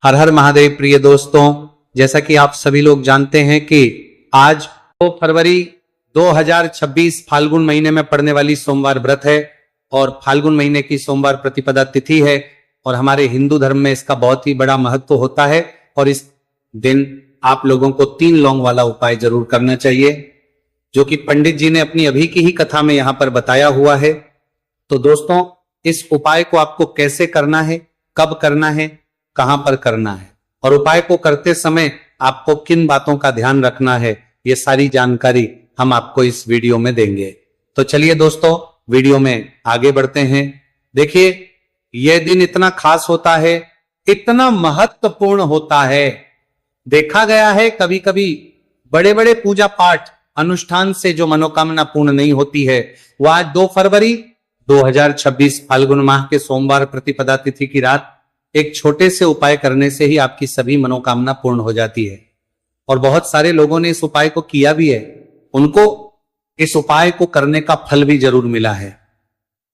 हर हर महादेव। प्रिय दोस्तों, जैसा कि आप सभी लोग जानते हैं कि आज 2 फरवरी 2026 फाल्गुन महीने में पड़ने वाली सोमवार व्रत है और फाल्गुन महीने की सोमवार प्रतिपदा तिथि है और हमारे हिंदू धर्म में इसका बहुत ही बड़ा महत्व होता है। और इस दिन आप लोगों को 3 लौंग वाला उपाय जरूर करना चाहिए, जो कि पंडित जी ने अपनी अभी की ही कथा में यहां पर बताया हुआ है। तो दोस्तों, इस उपाय को आपको कैसे करना है, कब करना है, कहां पर करना है और उपाय को करते समय आपको किन बातों का ध्यान रखना है, ये सारी जानकारी हम आपको इस वीडियो में देंगे। तो चलिए दोस्तों, वीडियो में आगे बढ़ते हैं। देखिए, यह दिन इतना खास होता है, इतना महत्वपूर्ण होता है। देखा गया है कभी कभी बड़े बड़े पूजा पाठ अनुष्ठान से जो मनोकामना पूर्ण नहीं होती है, वो आज 2 फरवरी 2026 फाल्गुन माह के सोमवार प्रतिपदा तिथि की रात एक छोटे से उपाय करने से ही आपकी सभी मनोकामना पूर्ण हो जाती है। और बहुत सारे लोगों ने इस उपाय को किया भी है, उनको इस उपाय को करने का फल भी जरूर मिला है।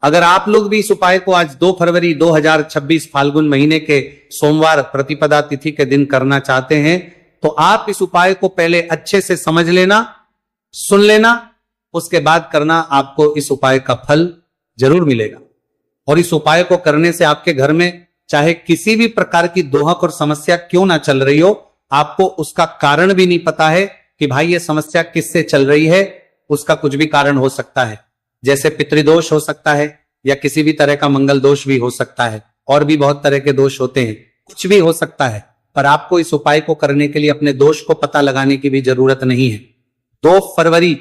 अगर आप लोग भी इस उपाय को आज 2 फरवरी 2026 फाल्गुन महीने के सोमवार प्रतिपदा तिथि के दिन करना चाहते हैं, तो आप इस उपाय को पहले अच्छे से समझ लेना, सुन लेना, उसके बाद करना। आपको इस उपाय का फल जरूर मिलेगा। और इस उपाय को करने से आपके घर में चाहे किसी भी प्रकार की दोहक और समस्या क्यों ना चल रही हो, आपको उसका कारण भी नहीं पता है कि भाई ये समस्या किससे चल रही है, उसका कुछ भी कारण हो सकता है। जैसे पितृदोष हो सकता है या किसी भी तरह का मंगल दोष भी हो सकता है, और भी बहुत तरह के दोष होते हैं, कुछ भी हो सकता है। पर आपको इस उपाय को करने के लिए अपने दोष को पता लगाने की भी जरूरत नहीं है। 2 फरवरी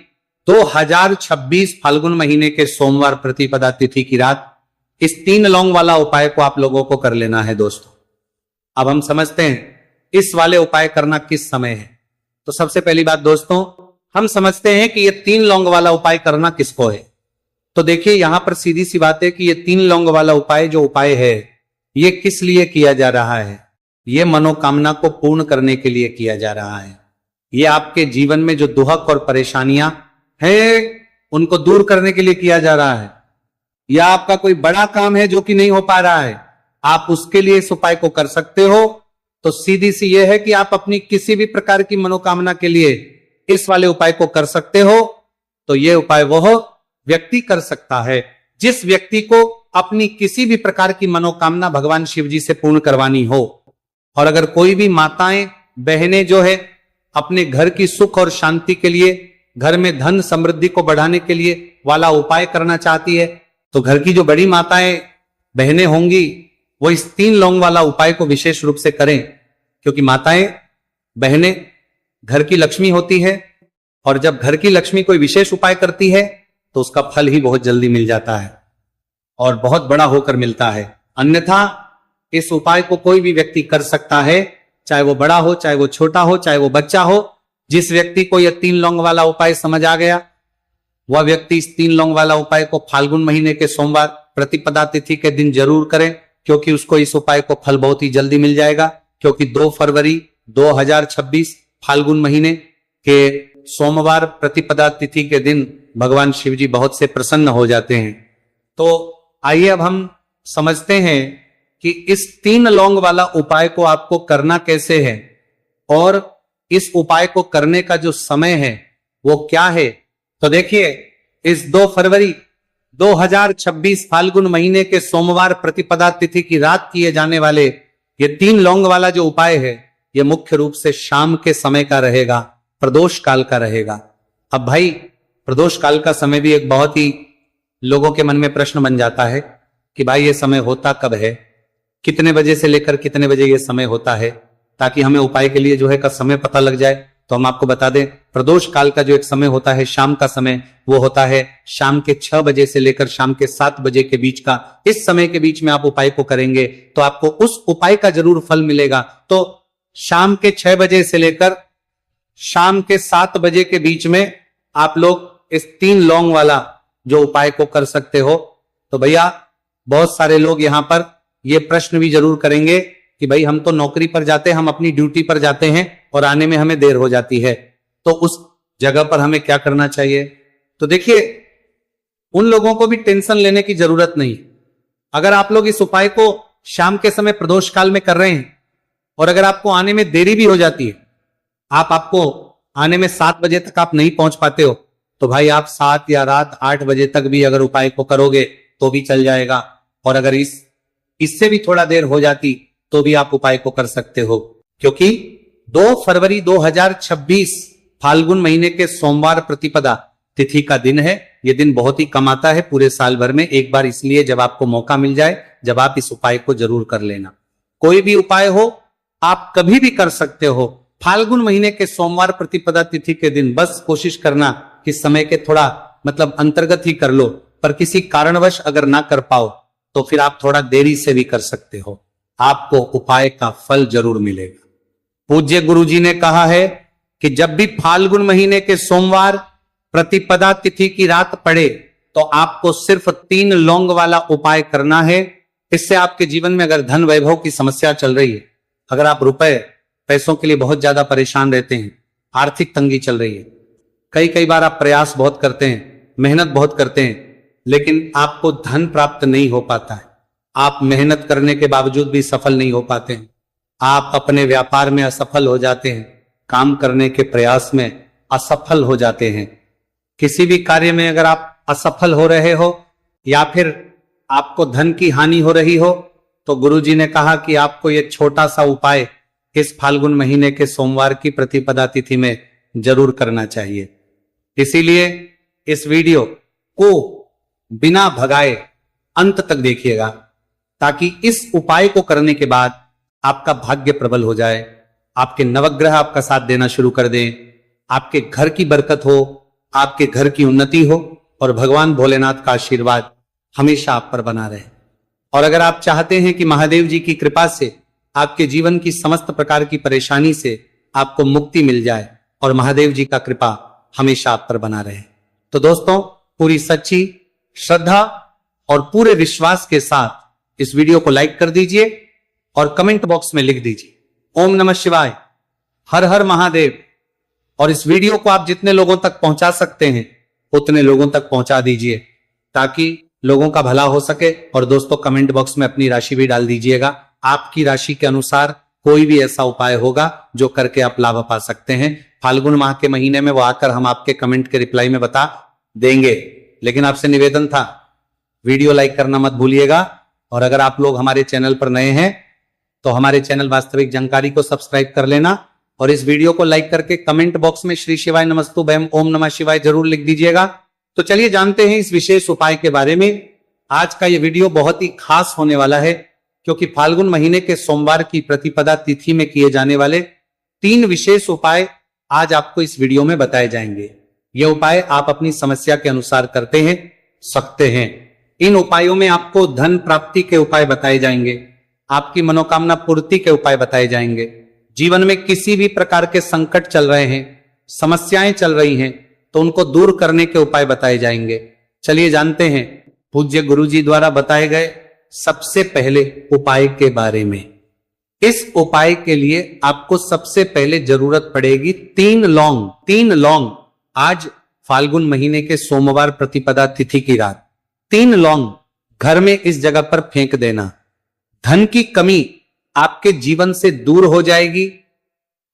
2026 फाल्गुन महीने के सोमवार प्रतिपदा तिथि की रात इस 3 लौंग वाला उपाय को आप लोगों को कर लेना है। दोस्तों, अब हम समझते हैं इस वाले उपाय करना किस समय है। तो सबसे पहली बात दोस्तों, हम समझते हैं कि ये 3 लौंग वाला उपाय करना किसको है। तो देखिए, यहां पर सीधी सी बात है कि ये 3 लौंग वाला उपाय जो उपाय है, ये किस लिए किया जा रहा है। ये मनोकामना को पूर्ण करने के लिए किया जा रहा है। ये आपके जीवन में जो दुहक और परेशानियां हैं, उनको दूर करने के लिए किया जा रहा है। या आपका कोई बड़ा काम है जो कि नहीं हो पा रहा है, आप उसके लिए इस उपाय को कर सकते हो। तो सीधी सी यह है कि आप अपनी किसी भी प्रकार की मनोकामना के लिए इस वाले उपाय को कर सकते हो। तो यह उपाय वह व्यक्ति कर सकता है जिस व्यक्ति को अपनी किसी भी प्रकार की मनोकामना भगवान शिव जी से पूर्ण करवानी हो। और अगर कोई भी माताएं बहनें जो है अपने घर की सुख और शांति के लिए, घर में धन समृद्धि को बढ़ाने के लिए वाला उपाय करना चाहती है, तो घर की जो बड़ी माताएं बहनें होंगी वो इस 3 लौंग वाला उपाय को विशेष रूप से करें, क्योंकि माताएं बहनें घर की लक्ष्मी होती है और जब घर की लक्ष्मी कोई विशेष उपाय करती है तो उसका फल ही बहुत जल्दी मिल जाता है और बहुत बड़ा होकर मिलता है। अन्यथा इस उपाय को कोई भी व्यक्ति कर सकता है, चाहे वो बड़ा हो, चाहे वो छोटा हो, चाहे वो बच्चा हो। जिस व्यक्ति को यह 3 लौंग वाला उपाय समझ आ गया, वह व्यक्ति इस 3 लौंग वाला उपाय को फाल्गुन महीने के सोमवार प्रतिपदा तिथि के दिन जरूर करें, क्योंकि उसको इस उपाय को फल बहुत ही जल्दी मिल जाएगा। क्योंकि 2 फरवरी 2026 फाल्गुन महीने के सोमवार प्रतिपदा तिथि के दिन भगवान शिव जी बहुत से प्रसन्न हो जाते हैं। तो आइए अब हम समझते हैं कि इस 3 लौंग वाला उपाय को आपको करना कैसे है और इस उपाय को करने का जो समय है वो क्या है। तो देखिए, इस 2 फरवरी 2026 फाल्गुन महीने के सोमवार प्रतिपदा तिथि की रात किए जाने वाले ये 3 लौंग वाला जो उपाय है, ये मुख्य रूप से शाम के समय का रहेगा, प्रदोष काल का रहेगा। अब भाई, प्रदोष काल का समय भी एक बहुत ही लोगों के मन में प्रश्न बन जाता है कि भाई ये समय होता कब है, कितने बजे से लेकर कितने बजे ये समय होता है, ताकि हमें उपाय के लिए जो है का समय पता लग जाए। तो हम आपको बता दें, प्रदोष काल का जो एक समय होता है, शाम का समय, वो होता है शाम के 6 बजे से लेकर शाम के 7 बजे के बीच का। इस समय के बीच में आप उपाय को करेंगे तो आपको उस उपाय का जरूर फल मिलेगा। तो शाम के 6 बजे से लेकर शाम के 7 बजे के बीच में आप लोग इस 3 लौंग वाला जो उपाय को कर सकते हो। तो भैया, बहुत सारे लोग यहां पर ये प्रश्न भी जरूर करेंगे कि भाई हम तो नौकरी पर जाते हैं, हम अपनी ड्यूटी पर जाते हैं और आने में हमें देर हो जाती है, तो उस जगह पर हमें क्या करना चाहिए। तो देखिए, उन लोगों को भी टेंशन लेने की जरूरत नहीं। अगर आप लोग इस उपाय को शाम के समय प्रदोष काल में कर रहे हैं और अगर आपको आने में देरी भी हो जाती है, आपको आने में 7 बजे तक आप नहीं पहुंच पाते हो, तो भाई आप 7 या रात 8 बजे तक भी अगर उपाय को करोगे तो भी चल जाएगा। और अगर इससे भी थोड़ा देर हो जाती तो भी आप उपाय को कर सकते हो, क्योंकि 2 फरवरी 2026 फाल्गुन महीने के सोमवार प्रतिपदा तिथि का दिन है। यह दिन बहुत ही कम आता है पूरे साल भर में, एक बार इसलिए जब आपको मौका मिल जाए, जब आप इस उपाय को जरूर कर लेना। कोई भी उपाय हो आप कभी भी कर सकते हो, फाल्गुन महीने के सोमवार प्रतिपदा तिथि के दिन बस कोशिश करना कि समय के थोड़ा अंतर्गत ही कर लो, पर किसी कारणवश अगर ना कर पाओ तो फिर आप थोड़ा देरी से भी कर सकते हो, आपको उपाय का फल जरूर मिलेगा। पूज्य गुरुजी ने कहा है कि जब भी फाल्गुन महीने के सोमवार प्रतिपदा तिथि की रात पड़े तो आपको सिर्फ 3 लौंग वाला उपाय करना है। इससे आपके जीवन में अगर धन वैभव की समस्या चल रही है, अगर आप पैसों के लिए बहुत ज्यादा परेशान रहते हैं, आर्थिक तंगी चल रही है, कई बार आप प्रयास बहुत करते हैं, मेहनत बहुत करते हैं, लेकिन आपको धन प्राप्त नहीं हो पाता है, आप मेहनत करने के बावजूद भी सफल नहीं हो पाते हैं, आप अपने व्यापार में असफल हो जाते हैं, काम करने के प्रयास में असफल हो जाते हैं, किसी भी कार्य में अगर आप असफल हो रहे हो या फिर आपको धन की हानि हो रही हो, तो गुरुजी ने कहा कि आपको यह छोटा सा उपाय इस फाल्गुन महीने के सोमवार की प्रतिपदा तिथि में जरूर करना चाहिए। इसीलिए इस वीडियो को बिना भगाए अंत तक देखिएगा, ताकि इस उपाय को करने के बाद आपका भाग्य प्रबल हो जाए, आपके नवग्रह आपका साथ देना शुरू कर दें, आपके घर की बरकत हो, आपके घर की उन्नति हो और भगवान भोलेनाथ का आशीर्वाद हमेशा आप पर बना रहे। और अगर आप चाहते हैं कि महादेव जी की कृपा से आपके जीवन की समस्त प्रकार की परेशानी से आपको मुक्ति मिल जाए और महादेव जी का कृपा हमेशा आप पर बना रहे, तो दोस्तों पूरी सच्ची श्रद्धा और पूरे विश्वास के साथ इस वीडियो को लाइक कर दीजिए और कमेंट बॉक्स में लिख दीजिए ओम नमः शिवाय, हर हर महादेव। और इस वीडियो को आप जितने लोगों तक पहुंचा सकते हैं उतने लोगों तक पहुंचा दीजिए, ताकि लोगों का भला हो सके। और दोस्तों कमेंट बॉक्स में अपनी राशि भी डाल दीजिएगा, आपकी राशि के अनुसार कोई भी ऐसा उपाय होगा जो करके आप लाभ पा सकते हैं। फाल्गुन माह के महीने में वो आकर हम आपके कमेंट के रिप्लाई में बता देंगे, लेकिन आपसे निवेदन था वीडियो लाइक करना मत भूलिएगा। और अगर आप लोग हमारे चैनल पर नए हैं तो हमारे चैनल वास्तविक जानकारी को सब्सक्राइब कर लेना और इस वीडियो को लाइक करके कमेंट बॉक्स में श्री शिवाय नमस्तुभ्यम ओम नमः शिवाय जरूर लिख दीजिएगा। तो चलिए जानते हैं इस विशेष उपाय के बारे में। आज का यह वीडियो बहुत ही खास होने वाला है, क्योंकि फाल्गुन महीने के सोमवार की प्रतिपदा तिथि में किए जाने वाले 3 विशेष उपाय आज आपको इस वीडियो में बताए जाएंगे। ये उपाय आप अपनी समस्या के अनुसार करते हैं सकते हैं। इन उपायों में आपको धन प्राप्ति के उपाय बताए जाएंगे, आपकी मनोकामना पूर्ति के उपाय बताए जाएंगे, जीवन में किसी भी प्रकार के संकट चल रहे हैं, समस्याएं चल रही हैं, तो उनको दूर करने के उपाय बताए जाएंगे। चलिए जानते हैं पूज्य गुरुजी द्वारा बताए गए सबसे पहले उपाय के बारे में। इस उपाय के लिए आपको सबसे पहले जरूरत पड़ेगी 3 लौंग। 3 लौंग आज फाल्गुन महीने के सोमवार प्रतिपदा तिथि की रात 3 लौंग घर में इस जगह पर फेंक देना। धन की कमी आपके जीवन से दूर हो जाएगी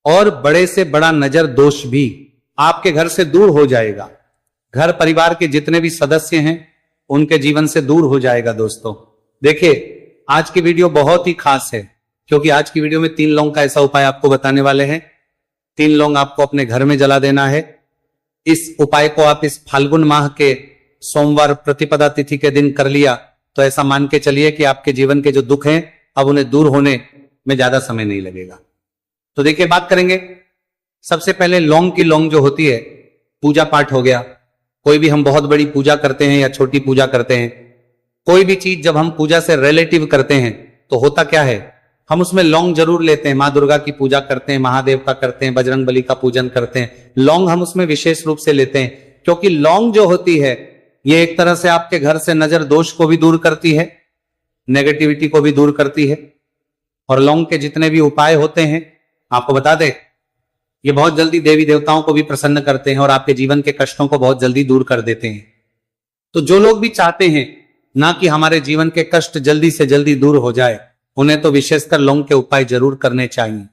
और बड़े से बड़ा नजर दोष भी आपके घर से दूर हो जाएगा। घर परिवार के जितने भी सदस्य हैं उनके जीवन से दूर हो जाएगा। दोस्तों देखिए आज की वीडियो बहुत ही खास है, क्योंकि आज की वीडियो में 3 लौंग का ऐसा उपाय आपको बताने वाले हैं। 3 लौंग आपको अपने घर में जला देना है। इस उपाय को आप इस फाल्गुन माह के सोमवार प्रतिपदा तिथि के दिन कर लिया तो ऐसा मान के चलिए कि आपके जीवन के जो दुख हैं अब उन्हें दूर होने में ज्यादा समय नहीं लगेगा। तो देखिए बात करेंगे सबसे पहले लौंग की। लौंग जो होती है पूजा पाठ हो गया, कोई भी हम बहुत बड़ी पूजा करते हैं या छोटी पूजा करते हैं, कोई भी चीज जब हम पूजा से रिलेटिव करते हैं तो होता क्या है, हम उसमें लौंग जरूर लेते हैं। माँ दुर्गा की पूजा करते हैं, महादेव का करते हैं, बजरंग बली का पूजन करते हैं, लौंग हम उसमें विशेष रूप से लेते हैं, क्योंकि लौंग जो होती है ये एक तरह से आपके घर से नजर दोष को भी दूर करती है, नेगेटिविटी को भी दूर करती है। और लौंग के जितने भी उपाय होते हैं आपको बता दें ये बहुत जल्दी देवी देवताओं को भी प्रसन्न करते हैं और आपके जीवन के कष्टों को बहुत जल्दी दूर कर देते हैं। तो जो लोग भी चाहते हैं ना कि हमारे जीवन के कष्ट जल्दी से जल्दी दूर हो जाए, उन्हें तो विशेषकर लौंग के उपाय जरूर करने चाहिए।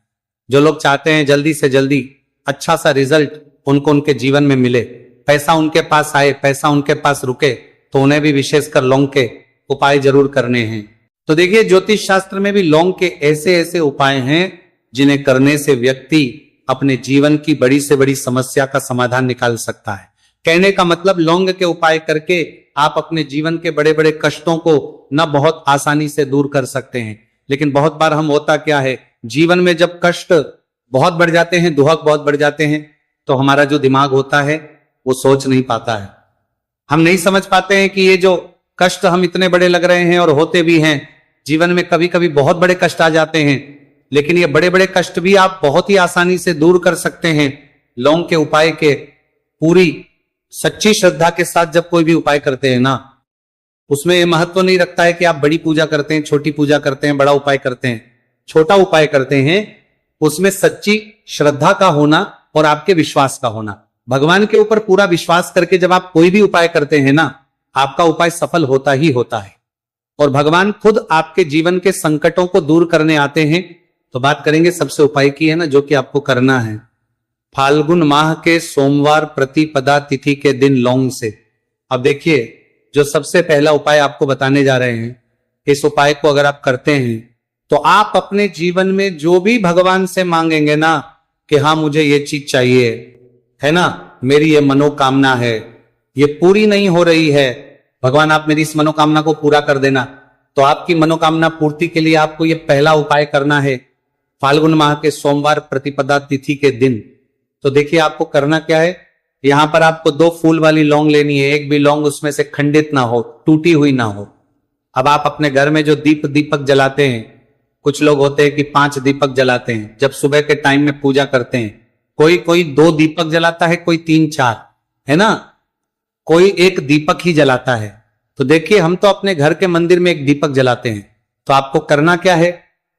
जो लोग चाहते हैं जल्दी से जल्दी अच्छा सा रिजल्ट उनको उनके जीवन में मिले, पैसा उनके पास आए, पैसा उनके पास रुके, तो उन्हें भी विशेषकर लौंग के उपाय जरूर करने हैं। तो देखिए, ज्योतिष शास्त्र में भी लौंग के ऐसे ऐसे उपाय हैं जिन्हें करने से व्यक्ति अपने जीवन की बड़ी से बड़ी समस्या का समाधान निकाल सकता है। कहने का मतलब, लौंग के उपाय करके आप अपने जीवन के बड़े बड़े कष्टों को न बहुत आसानी से दूर कर सकते हैं। लेकिन बहुत बार हम होता क्या है, जीवन में जब कष्ट बहुत बढ़ जाते हैं, दुहक बहुत बढ़ जाते हैं, तो हमारा जो दिमाग होता है वो सोच नहीं पाता है। हम नहीं समझ पाते हैं कि ये जो कष्ट हम इतने बड़े लग रहे हैं, और होते भी हैं जीवन में, कभी कभी बहुत बड़े कष्ट आ जाते हैं, लेकिन ये बड़े बड़े कष्ट भी आप बहुत ही आसानी से दूर कर सकते हैं लौंग के उपाय के पूरी सच्ची श्रद्धा के साथ। जब कोई भी उपाय करते हैं ना, उसमें यह महत्व नहीं रखता है कि आप बड़ी पूजा करते हैं, छोटी पूजा करते हैं, बड़ा उपाय करते हैं, छोटा उपाय करते हैं, उसमें सच्ची श्रद्धा का होना और आपके विश्वास का होना। भगवान के ऊपर पूरा विश्वास करके जब आप कोई भी उपाय करते हैं ना, आपका उपाय सफल होता ही होता है, और भगवान खुद आपके जीवन के संकटों को दूर करने आते हैं। तो बात करेंगे सबसे उपाय की, है ना, जो कि आपको करना है फाल्गुन माह के सोमवार प्रतिपदा तिथि के दिन लौंग से। अब देखिए, जो सबसे पहला उपाय आपको बताने जा रहे हैं, इस उपाय को अगर आप करते हैं तो आप अपने जीवन में जो भी भगवान से मांगेंगे ना कि हाँ मुझे ये चीज चाहिए, है ना, मेरी ये मनोकामना है, ये पूरी नहीं हो रही है, भगवान आप मेरी इस मनोकामना को पूरा कर देना। तो आपकी मनोकामना पूर्ति के लिए आपको ये पहला उपाय करना है फाल्गुन माह के सोमवार प्रतिपदा तिथि के दिन। तो देखिए, आपको करना क्या है, यहां पर आपको 2 फूल वाली लौंग लेनी है। एक भी लौंग उसमें से खंडित ना हो, टूटी हुई ना हो। अब आप अपने घर में जो दीपक जलाते हैं, कुछ लोग होते हैं कि 5 दीपक जलाते हैं जब सुबह के टाइम में पूजा करते हैं, कोई 2 दीपक जलाता है, कोई 3-4, है ना, कोई 1 दीपक ही जलाता है। तो देखिए, हम तो अपने घर के मंदिर में 1 दीपक जलाते हैं। तो आपको करना क्या है,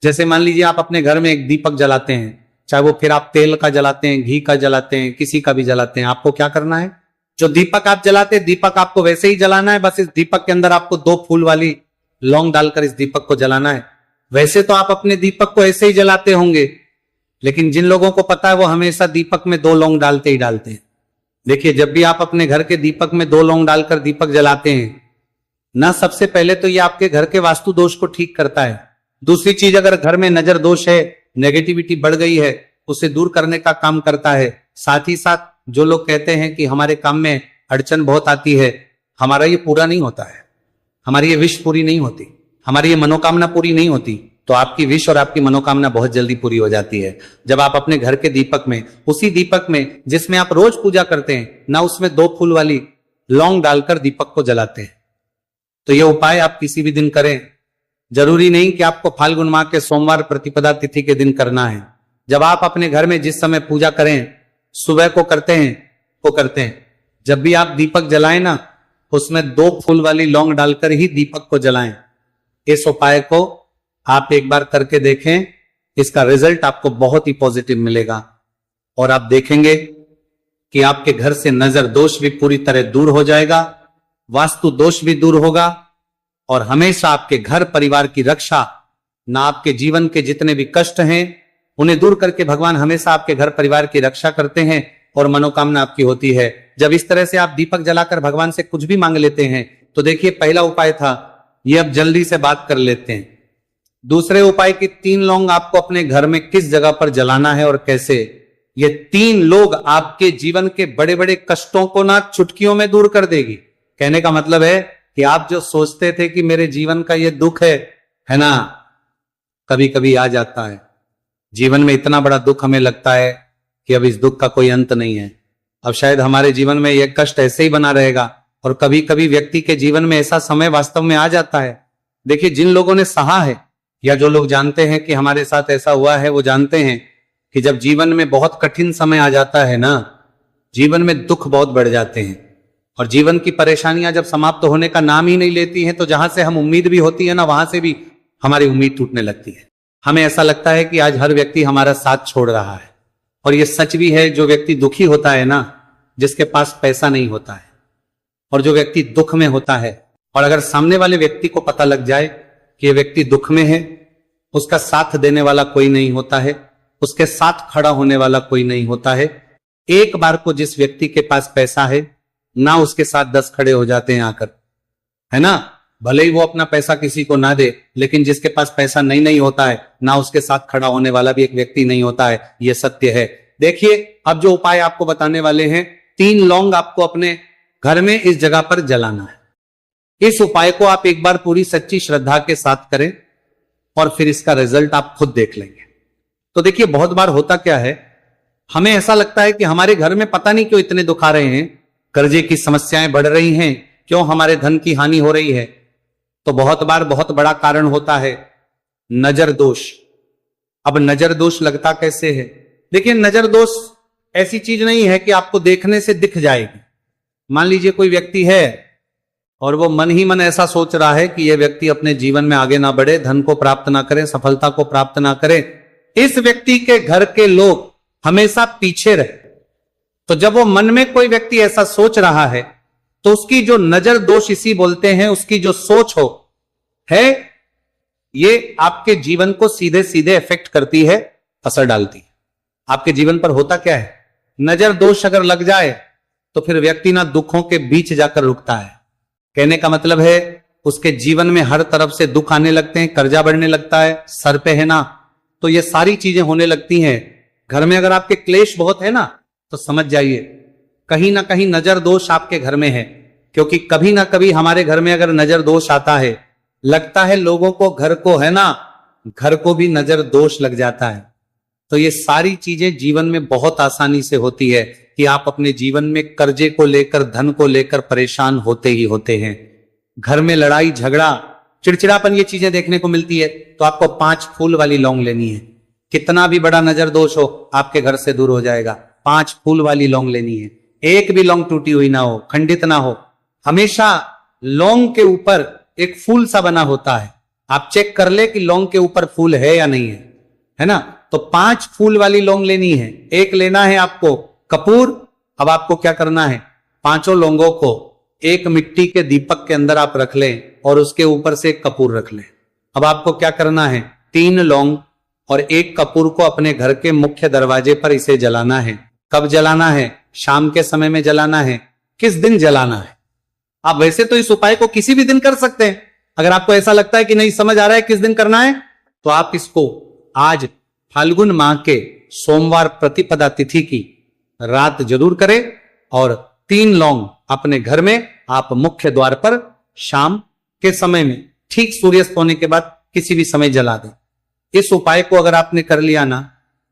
जैसे मान लीजिए आप अपने घर में 1 दीपक जलाते हैं, चाहे वो फिर आप तेल का जलाते हैं, घी का जलाते हैं, किसी का भी जलाते हैं, आपको क्या करना है, जो दीपक आप जलाते हैं, दीपक आपको वैसे ही जलाना है, बस इस दीपक के अंदर आपको 2 फूल वाली लौंग डालकर इस दीपक को जलाना है। वैसे तो आप अपने दीपक को ऐसे ही जलाते होंगे, लेकिन जिन लोगों को पता है वो हमेशा दीपक में 2 लौंग डालते ही डालते हैं। देखिए, जब भी आप अपने घर के दीपक में 2 लौंग डालकर दीपक जलाते हैं ना, सबसे पहले तो ये आपके घर के वास्तु दोष को ठीक करता है। दूसरी चीज, अगर घर में नजर दोष है, नेगेटिविटी बढ़ गई है, उसे दूर करने का काम करता है। साथ ही साथ जो लोग कहते हैं कि हमारे काम में अड़चन बहुत आती है, हमारा ये पूरा नहीं होता है, हमारी ये विश पूरी नहीं होती, हमारी ये मनोकामना पूरी नहीं होती, तो आपकी विश और आपकी मनोकामना बहुत जल्दी पूरी हो जाती है जब आप अपने घर के दीपक में, उसी दीपक में जिसमें आप रोज पूजा करते हैं ना, उसमें 2 फूल वाली लौंग डालकर दीपक को जलाते हैं। तो ये उपाय आप किसी भी दिन करें, जरूरी नहीं कि आपको फाल्गुन माह के सोमवार प्रतिपदा तिथि के दिन करना है। जब आप अपने घर में जिस समय पूजा करें, सुबह को करते हैं, वो करते हैं, जब भी आप दीपक जलाएं ना, उसमें 2 फूल वाली लौंग डालकर ही दीपक को जलाएं। इस उपाय को आप एक बार करके देखें, इसका रिजल्ट आपको बहुत ही पॉजिटिव मिलेगा, और आप देखेंगे कि आपके घर से नजर दोष भी पूरी तरह दूर हो जाएगा, वास्तु दोष भी दूर होगा, और हमेशा आपके घर परिवार की रक्षा, ना आपके जीवन के जितने भी कष्ट हैं उन्हें दूर करके भगवान हमेशा आपके घर परिवार की रक्षा करते हैं और मनोकामना आपकी होती है। जब इस तरह से आप दीपक जलाकर भगवान से कुछ भी मांग लेते हैं, तो देखिए, पहला उपाय था ये, अब जल्दी से बात कर लेते हैं। दूसरे उपाय की 3 लौंग आपको अपने घर में किस जगह पर जलाना है और कैसे। ये 3 लोग आपके जीवन के बड़े बड़े कष्टों को ना चुटकियों में दूर कर देगी। कहने का मतलब है कि आप जो सोचते थे कि मेरे जीवन का ये दुख है ना, कभी कभी आ जाता है जीवन में, इतना बड़ा दुख हमें लगता है कि अब इस दुख का कोई अंत नहीं है, अब शायद हमारे जीवन में यह कष्ट ऐसे ही बना रहेगा। और कभी कभी व्यक्ति के जीवन में ऐसा समय वास्तव में आ जाता है। देखिए, जिन लोगों ने सहा है या जो लोग जानते हैं कि हमारे साथ ऐसा हुआ है, वो जानते हैं कि जब जीवन में बहुत कठिन समय आ जाता है ना, जीवन में दुख बहुत बढ़ जाते हैं, और जीवन की परेशानियां जब समाप्त होने का नाम ही नहीं लेती हैं, तो जहां से हम उम्मीद भी होती है ना, वहां से भी हमारी उम्मीद टूटने लगती है। हमें ऐसा लगता है कि आज हर व्यक्ति हमारा साथ छोड़ रहा है, और यह सच भी है। जो व्यक्ति दुखी होता है ना, जिसके पास पैसा नहीं होता है, और जो व्यक्ति दुख में होता है, और अगर सामने वाले व्यक्ति को पता लग जाए कि यह व्यक्ति दुख में है उसका साथ देने वाला कोई नहीं होता है, उसके साथ खड़ा होने वाला कोई नहीं होता है। एक बार को जिस व्यक्ति के पास पैसा है ना, उसके साथ 10 खड़े हो जाते हैं आकर, है ना। भले ही वो अपना पैसा किसी को ना दे, लेकिन जिसके पास पैसा नहीं होता है ना, उसके साथ खड़ा होने वाला भी एक व्यक्ति नहीं होता है। यह सत्य है। देखिए, अब जो उपाय आपको बताने वाले हैं, 3 लौंग आपको अपने घर में इस जगह पर जलाना है। इस उपाय को आप एक बार पूरी सच्ची श्रद्धा के साथ करें और फिर इसका रिजल्ट आप खुद देख लेंगे। तो देखिए, बहुत बार होता क्या है, हमें ऐसा लगता है कि हमारे घर में पता नहीं क्यों इतने दुख आ रहे हैं, कर्जे की समस्याएं बढ़ रही हैं, क्यों हमारे धन की हानि हो रही है। तो बहुत बार बहुत बड़ा कारण होता है नजर दोष। अब नजर दोष लगता कैसे है? देखिए, नजर दोष ऐसी चीज नहीं है कि आपको देखने से दिख जाएगी। मान लीजिए कोई व्यक्ति है और वो मन ही मन ऐसा सोच रहा है कि यह व्यक्ति अपने जीवन में आगे ना बढ़े, धन को प्राप्त ना करे, सफलता को प्राप्त ना करे, इस व्यक्ति के घर के लोग हमेशा पीछे रहे। तो जब वो मन में कोई व्यक्ति ऐसा सोच रहा है, तो उसकी जो नजर दोष इसी बोलते हैं, उसकी जो सोच हो है, ये आपके जीवन को सीधे सीधे इफेक्ट करती है, असर डालती है। आपके जीवन पर होता क्या है, नजर दोष अगर लग जाए तो फिर व्यक्ति ना दुखों के बीच जाकर रुकता है। कहने का मतलब है, उसके जीवन में हर तरफ से दुख आने लगते हैं, कर्जा बढ़ने लगता है, सर पे है ना, तो ये सारी चीजें होने लगती हैं। घर में अगर आपके क्लेश बहुत है ना, तो समझ जाइए कहीं ना कहीं नजर दोष आपके घर में है। क्योंकि कभी ना कभी हमारे घर में अगर नजर दोष आता है, लगता है लोगों को, घर को है ना, घर को भी नजर दोष लग जाता है। तो ये सारी चीजें जीवन में बहुत आसानी से होती है कि आप अपने जीवन में कर्जे को लेकर, धन को लेकर परेशान होते ही होते हैं। घर में लड़ाई झगड़ा, चिड़चिड़ापन, ये चीजें देखने को मिलती है। तो आपको 5 फूल वाली लौंग लेनी है। कितना भी बड़ा नजर दोष हो, आपके घर से दूर हो जाएगा। 5 फूल वाली लौंग लेनी है। एक भी लौंग टूटी हुई ना हो, खंडित ना हो। हमेशा लौंग के ऊपर एक फूल सा बना होता है। आप चेक कर ले कि लौंग के ऊपर फूल है या नहीं है ना। तो 5 फूल वाली लौंग लेनी है। एक लेना है आपको कपूर। अब आपको क्या करना है, 5 लौंगों को एक मिट्टी के दीपक के अंदर आप रख लें और उसके ऊपर से एक कपूर रख लें। अब आपको क्या करना है, 3 लौंग और 1 कपूर को अपने घर के मुख्य दरवाजे पर इसे जलाना है। कब जलाना है? शाम के समय में जलाना है। किस दिन जलाना है? आप वैसे तो इस उपाय को किसी भी दिन कर सकते हैं। अगर आपको ऐसा लगता है कि नहीं समझ आ रहा है किस दिन करना है, तो आप इसको आज फाल्गुन माह के सोमवार प्रतिपदा तिथि की रात जरूर करें और 3 लौंग अपने घर में आप मुख्य द्वार पर शाम के समय में ठीक सूर्यास्त होने के बाद किसी भी समय जला दें। इस उपाय को अगर आपने कर लिया ना,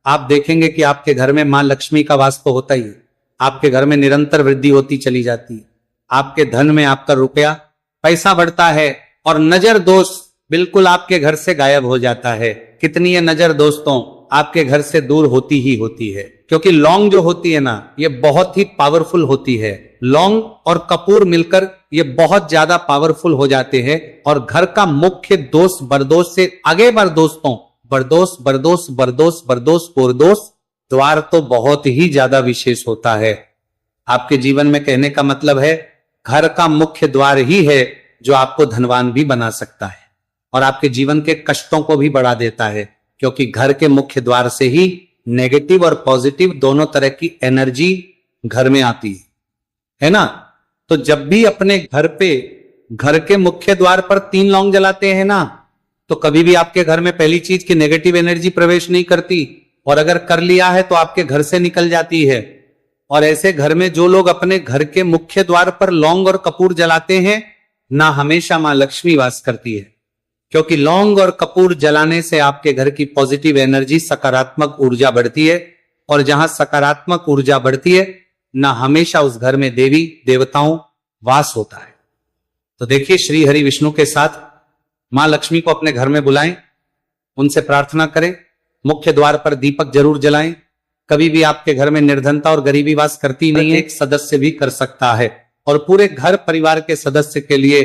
आप देखेंगे कि आपके घर में मां लक्ष्मी का वास तो होता ही है। आपके घर में निरंतर वृद्धि होती चली जाती है। आपके धन में आपका रुपया पैसा बढ़ता है और नजर दोष बिल्कुल आपके घर से गायब हो जाता है। कितनी ये नजर दोस्तों आपके घर से दूर होती ही होती है। क्योंकि लौंग जो होती है ना, ये बहुत ही पावरफुल होती है। लौंग और कपूर मिलकर ये बहुत ज्यादा पावरफुल हो जाते हैं और घर का मुख्य दोष बरदोष से आगे बढ़ दोस्तों, बरदोष बरदोष बरदोष बरदोष पुरदोष द्वार तो बहुत ही ज्यादा विशेष होता है। आपके जीवन में कहने का मतलब है, घर का मुख्य द्वार ही है जो आपको धनवान भी बना सकता है और आपके जीवन के कष्टों को भी बढ़ा देता है। क्योंकि घर के मुख्य द्वार से ही नेगेटिव और पॉजिटिव दोनों तरह की एनर्जी घर में आती है ना। तो जब भी अपने घर पे, घर के मुख्य द्वार पर 3 लौंग जलाते हैं ना, तो कभी भी आपके घर में पहली चीज की नेगेटिव एनर्जी प्रवेश नहीं करती, और अगर कर लिया है तो आपके घर से निकल जाती है। और ऐसे घर में जो लोग अपने घर के मुख्य द्वार पर लौंग और कपूर जलाते हैं ना, हमेशा मां लक्ष्मी वास करती है। क्योंकि लौंग और कपूर जलाने से आपके घर की पॉजिटिव एनर्जी, सकारात्मक ऊर्जा बढ़ती है, और जहां सकारात्मक ऊर्जा बढ़ती है ना, हमेशा उस घर में देवी देवताओं वास होता है। तो देखिए, श्री हरि विष्णु के साथ मां लक्ष्मी को अपने घर में बुलाएं, उनसे प्रार्थना करें, मुख्य द्वार पर दीपक जरूर जलाएं। कभी भी आपके घर में निर्धनता और गरीबी वास करती नहीं है, एक सदस्य भी कर सकता है। और पूरे घर परिवार के सदस्य के लिए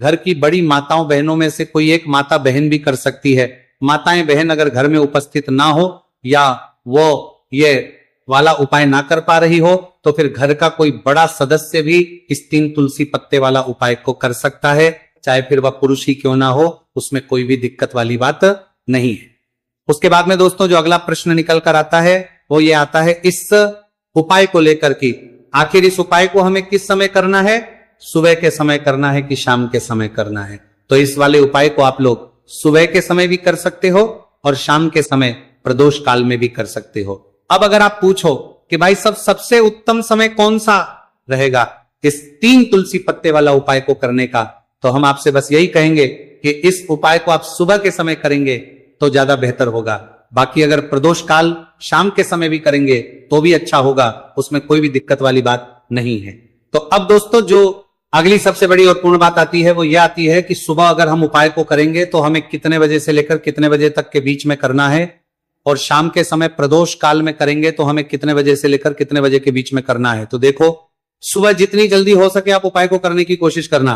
घर की बड़ी माताओं बहनों में से कोई एक माता बहन भी कर सकती है। माताएं बहन अगर घर में उपस्थित ना हो या वो ये वाला उपाय ना कर पा रही हो, तो फिर घर का कोई बड़ा सदस्य भी इस 3 तुलसी पत्ते वाला उपाय को कर सकता है। चाहे फिर वह पुरुष ही क्यों ना हो, उसमें कोई भी दिक्कत वाली बात नहीं है। उसके बाद में दोस्तों जो अगला प्रश्न निकल कर आता है वो ये आता है इस उपाय को लेकर के, आखिर इस उपाय को हमें किस समय करना है, सुबह के समय करना है कि शाम के समय करना है। तो इस वाले उपाय को आप लोग सुबह के समय भी कर सकते हो और शाम के समय प्रदोष काल में भी कर सकते हो। अब अगर आप पूछो कि भाई सबसे उत्तम समय कौन सा रहेगा इस 3 तुलसी पत्ते वाला उपाय को करने का, तो हम आपसे बस यही कहेंगे कि इस उपाय को आप सुबह के समय करेंगे तो ज्यादा बेहतर होगा। बाकी अगर प्रदोष काल शाम के समय भी करेंगे तो भी अच्छा होगा, उसमें कोई भी दिक्कत वाली बात नहीं है। तो अब दोस्तों जो अगली सबसे बड़ी और पूर्ण बात आती है वो यह आती है कि सुबह अगर हम उपाय को करेंगे तो हमें कितने बजे से लेकर कितने बजे तक के बीच में करना है, और शाम के समय प्रदोष काल में करेंगे तो हमें कितने बजे से लेकर कितने बजे के बीच में करना है। तो देखो, सुबह जितनी जल्दी हो सके आप उपाय को करने की कोशिश करना।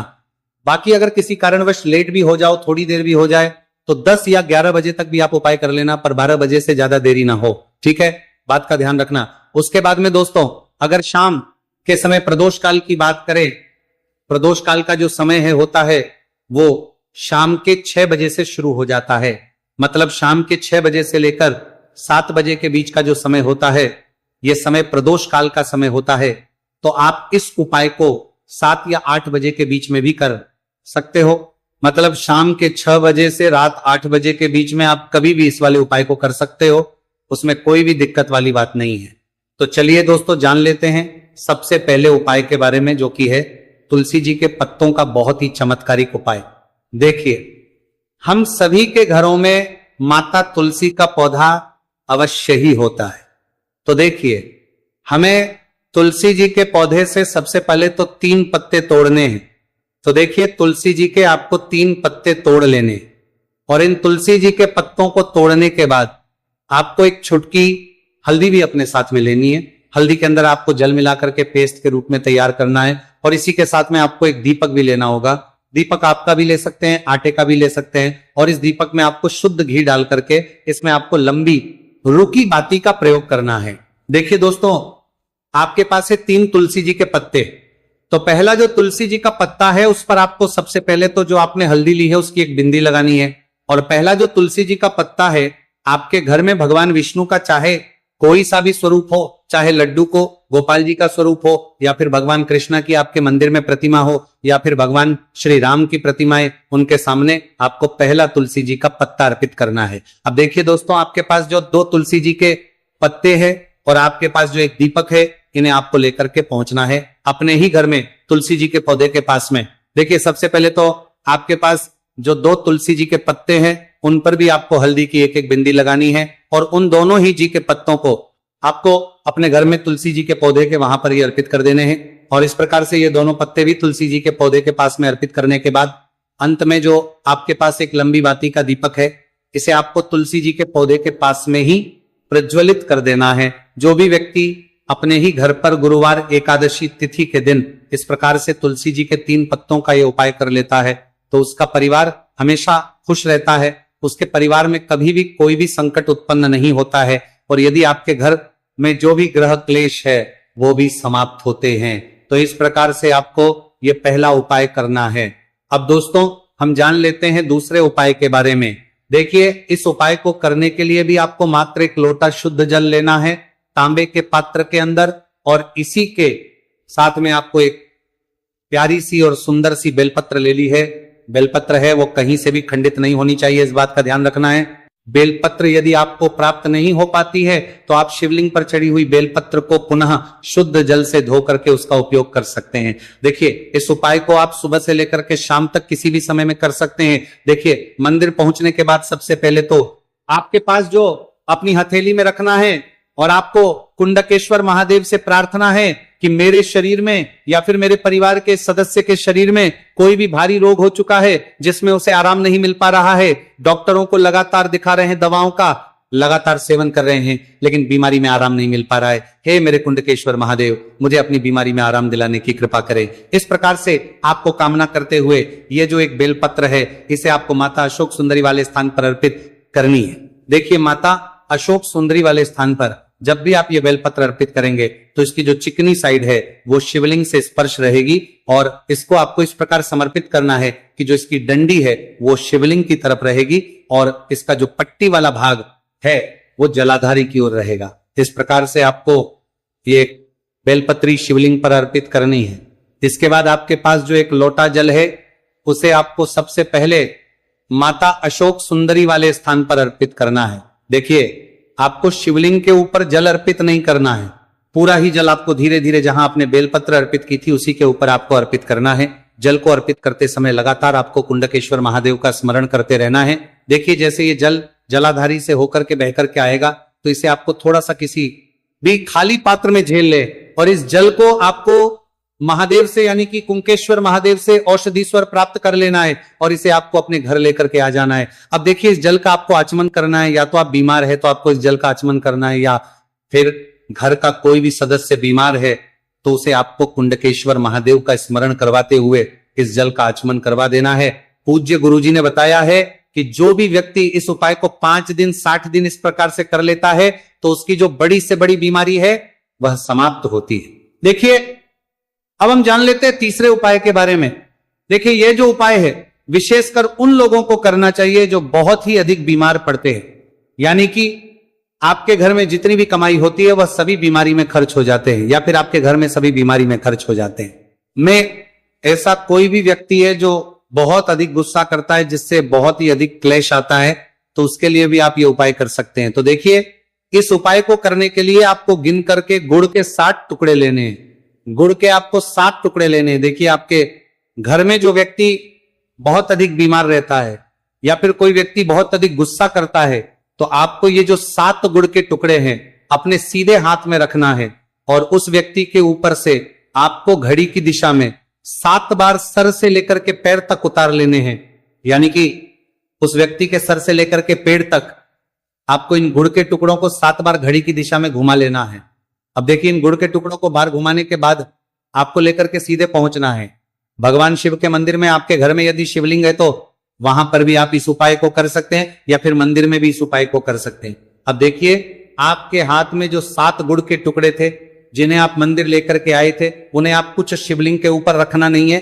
बाकी अगर किसी कारणवश लेट भी हो जाओ, थोड़ी देर भी हो जाए, तो 10 या 11 बजे तक भी आप उपाय कर लेना, पर 12 बजे से ज्यादा देरी ना हो। ठीक है, बात का ध्यान रखना। उसके बाद में दोस्तों अगर शाम के समय प्रदोष काल की बात करें, प्रदोष काल का जो समय है होता है वो शाम के 6 बजे से शुरू हो जाता है। मतलब शाम के 6 बजे से लेकर 7 बजे के बीच का जो समय होता है यह समय प्रदोष काल का समय होता है। तो आप इस उपाय को 7 या 8 बजे के बीच में भी कर सकते हो। मतलब शाम के 6 बजे से रात 8 बजे के बीच में आप कभी भी इस वाले उपाय को कर सकते हो, उसमें कोई भी दिक्कत वाली बात नहीं है। तो चलिए दोस्तों जान लेते हैं सबसे पहले उपाय के बारे में, जो कि है तुलसी जी के पत्तों का बहुत ही चमत्कारिक उपाय। देखिए, हम सभी के घरों में माता तुलसी का पौधा अवश्य ही होता है। तो देखिए, हमें तुलसी जी के पौधे से सबसे पहले तो 3 पत्ते तोड़ने हैं। तो देखिए, तुलसी जी के आपको 3 पत्ते तोड़ लेने, और इन तुलसी जी के पत्तों को तोड़ने के बाद आपको एक छुटकी हल्दी भी अपने साथ में लेनी है। हल्दी के अंदर आपको जल मिलाकर के पेस्ट के रूप में तैयार करना है, और इसी के साथ में आपको एक दीपक भी लेना होगा। दीपक आपका भी ले सकते हैं, आटे का भी ले सकते हैं, और इस दीपक में आपको शुद्ध घी डाल करके इसमें आपको लंबी रुकी बाती का प्रयोग करना है। देखिए दोस्तों, आपके पास है 3 तुलसी जी के पत्ते। तो पहला जो तुलसी जी का पत्ता है उस पर आपको सबसे पहले तो जो आपने हल्दी ली है उसकी एक बिंदी लगानी है। और पहला जो तुलसी जी का पत्ता है, आपके घर में भगवान विष्णु का चाहे कोई सा भी स्वरूप हो, चाहे लड्डू को गोपाल जी का स्वरूप हो, या फिर भगवान कृष्णा की आपके मंदिर में प्रतिमा हो, या फिर भगवान श्री राम की प्रतिमाएं, उनके सामने आपको पहला तुलसी जी का पत्ता अर्पित करना है। अब देखिए दोस्तों, आपके पास जो 2 तुलसी जी के पत्ते हैं और आपके पास जो एक दीपक है, इन्हें आपको लेकर के पहुंचना है अपने ही घर में तुलसी जी के पौधे के पास में। देखिए, सबसे पहले तो आपके पास जो 2 तुलसी जी के पत्ते हैं उन पर भी आपको हल्दी की एक एक बिंदी लगानी है, और उन दोनों ही जी के पत्तों को आपको अपने घर में तुलसी जी के पौधे के वहां पर ही अर्पित कर देने हैं। और इस प्रकार से ये दोनों पत्ते भी तुलसी जी के पौधे के पास में अर्पित करने के बाद अंत में जो आपके पास एक लंबी बाती का दीपक है, इसे आपको तुलसी जी के पौधे के पास में ही प्रज्वलित कर देना है। जो भी व्यक्ति अपने ही घर पर गुरुवार एकादशी तिथि के दिन इस प्रकार से तुलसी जी के 3 पत्तों का ये उपाय कर लेता है तो उसका परिवार हमेशा खुश रहता है, उसके परिवार में कभी भी कोई भी संकट उत्पन्न नहीं होता है, और यदि आपके घर में जो भी ग्रह क्लेश है वो भी समाप्त होते हैं। तो इस प्रकार से आपको ये पहला उपाय करना है। अब दोस्तों हम जान लेते हैं दूसरे उपाय के बारे में। देखिए, इस उपाय को करने के लिए भी आपको मात्र 1 लोटा शुद्ध जल लेना है तांबे के पात्र के अंदर, और इसी के साथ में आपको एक प्यारी सी और सुंदर सी बेलपत्र ले ली है। बेलपत्र है वो कहीं से भी खंडित नहीं होनी चाहिए, इस बात का ध्यान रखना है। बेलपत्र यदि आपको प्राप्त नहीं हो पाती है तो आप शिवलिंग पर चढ़ी हुई बेलपत्र को पुनः शुद्ध जल से धो करके उसका उपयोग कर सकते हैं। देखिए, इस उपाय को आप सुबह से लेकर के शाम तक किसी भी समय में कर सकते हैं। देखिए, मंदिर पहुंचने के बाद सबसे पहले तो आपके पास जो अपनी हथेली में रखना है, और आपको कुंडकेश्वर महादेव से प्रार्थना है कि मेरे शरीर में या फिर मेरे परिवार के सदस्य के शरीर में कोई भी भारी रोग हो चुका है जिसमें उसे आराम नहीं मिल पा रहा है, डॉक्टरों को लगातार दिखा रहे हैं, दवाओं का लगातार सेवन कर रहे हैं, लेकिन बीमारी में आराम नहीं मिल पा रहा है। हे मेरे कुंडकेश्वर महादेव, मुझे अपनी बीमारी में आराम दिलाने की कृपा करें। इस प्रकार से आपको कामना करते हुए ये जो एक बेलपत्र है इसे आपको माता अशोक सुंदरी वाले स्थान पर अर्पित करनी है। देखिए, माता अशोक सुंदरी वाले स्थान पर जब भी आप ये बेलपत्र अर्पित करेंगे तो इसकी जो चिकनी साइड है वो शिवलिंग से स्पर्श रहेगी और इसको आपको इस प्रकार समर्पित करना है कि जो इसकी डंडी है वो शिवलिंग की तरफ रहेगी और इसका जो पट्टी वाला भाग है वो जलाधारी की ओर रहेगा। इस प्रकार से आपको ये बेलपत्री शिवलिंग पर अर्पित करनी है। इसके बाद आपके पास जो एक लोटा जल है उसे आपको सबसे पहले माता अशोक सुंदरी वाले स्थान पर अर्पित करना है। देखिए, आपको शिवलिंग के ऊपर जल अर्पित नहीं करना है, पूरा ही जल आपको धीरे धीरे जहां आपने बेलपत्र अर्पित की थी उसी के ऊपर आपको अर्पित करना है। जल को अर्पित करते समय लगातार आपको कुंडकेश्वर महादेव का स्मरण करते रहना है। देखिए, जैसे ये जल जलाधारी से होकर के बहकर के आएगा तो इसे आपको थोड़ा सा किसी भी खाली पात्र में झेल ले और इस जल को आपको महादेव से यानी कि कुंकेश्वर महादेव से औषधि स्वर प्राप्त कर लेना है और इसे आपको अपने घर लेकर के आ जाना है। अब देखिए, इस जल का आपको आचमन करना है, या तो आप बीमार है तो आपको इस जल का आचमन करना है, या फिर घर का कोई भी सदस्य बीमार है तो उसे आपको कुंडकेश्वर महादेव का स्मरण करवाते हुए इस जल का आचमन करवा देना है। पूज्य गुरुजी ने बताया है कि जो भी व्यक्ति इस उपाय को 5 दिन 60 दिन इस प्रकार से कर लेता है तो उसकी जो बड़ी से बड़ी बीमारी है वह समाप्त होती है। देखिए, अब हम जान लेते हैं तीसरे उपाय के बारे में। देखिए, यह जो उपाय है विशेषकर उन लोगों को करना चाहिए जो बहुत ही अधिक बीमार पड़ते हैं, यानी कि आपके घर में जितनी भी कमाई होती है वह सभी बीमारी में खर्च हो जाते हैं, या फिर आपके घर में सभी बीमारी में खर्च हो जाते हैं। में ऐसा कोई भी व्यक्ति है जो बहुत अधिक गुस्सा करता है, जिससे बहुत ही अधिक क्लेश आता है, तो उसके लिए भी आप ये उपाय कर सकते हैं। तो देखिए, इस उपाय को करने के लिए आपको गिन करके गुड़ के 60 टुकड़े लेने हैं। गुड़ के आपको 7 टुकड़े लेने हैं। देखिए, आपके घर में जो व्यक्ति बहुत अधिक बीमार रहता है या फिर कोई व्यक्ति बहुत अधिक गुस्सा करता है तो आपको ये जो 7 गुड़ के टुकड़े हैं अपने सीधे हाथ में रखना है और उस व्यक्ति के ऊपर से आपको घड़ी की दिशा में 7 बार सर से लेकर के पैर तक उतार लेने हैं। यानी कि उस व्यक्ति के सर से लेकर के पैर तक आपको इन गुड़ के टुकड़ों को 7 बार घड़ी की दिशा में घुमा लेना है। अब देखिए, इन गुड़ के टुकड़ों को बाहर घुमाने के बाद आपको लेकर के सीधे पहुंचना है भगवान शिव के मंदिर में। आपके घर में यदि शिवलिंग है तो वहां पर भी आप इस उपाय को कर सकते हैं, या फिर मंदिर में भी इस उपाय को कर सकते हैं। अब देखिए, आपके हाथ में जो 7 गुड़ के टुकड़े थे जिन्हें आप मंदिर लेकर के आए थे, उन्हें आप कुछ शिवलिंग के ऊपर रखना नहीं है।